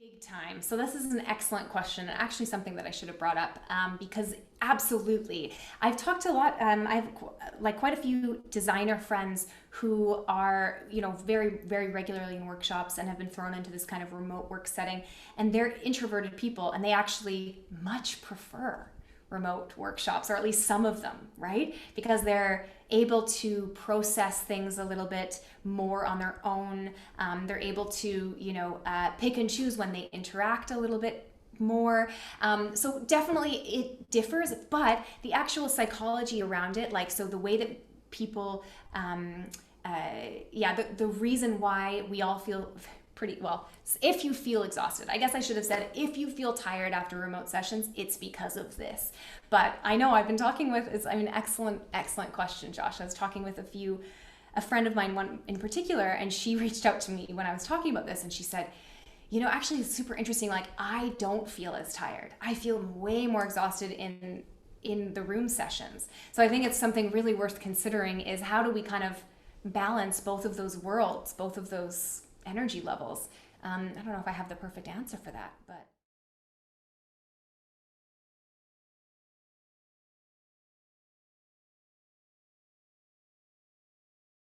Big time. So this is an excellent question, and actually something that I should have brought up, because absolutely, I've talked a lot. I've like quite a few designer friends who are, very, very regularly in workshops and have been thrown into this kind of remote work setting, and they're introverted people, and they actually much prefer remote workshops, or at least some of them, right? Because they're able to process things a little bit more on their own. They're able to, pick and choose when they interact a little bit more. So definitely it differs, but the actual psychology around it, like, so the way that people, the reason why we all feel pretty well, if you feel exhausted, I guess I should have said, if you feel tired after remote sessions, it's because of this. But I know I've been talking with, excellent question, Josh. I was talking with a friend of mine, one in particular, and she reached out to me when I was talking about this, and she said, actually it's super interesting. Like, I don't feel as tired. I feel way more exhausted in the room sessions. So I think it's something really worth considering, is how do we kind of balance both of those worlds, both of those energy levels. I don't know if I have the perfect answer for that, but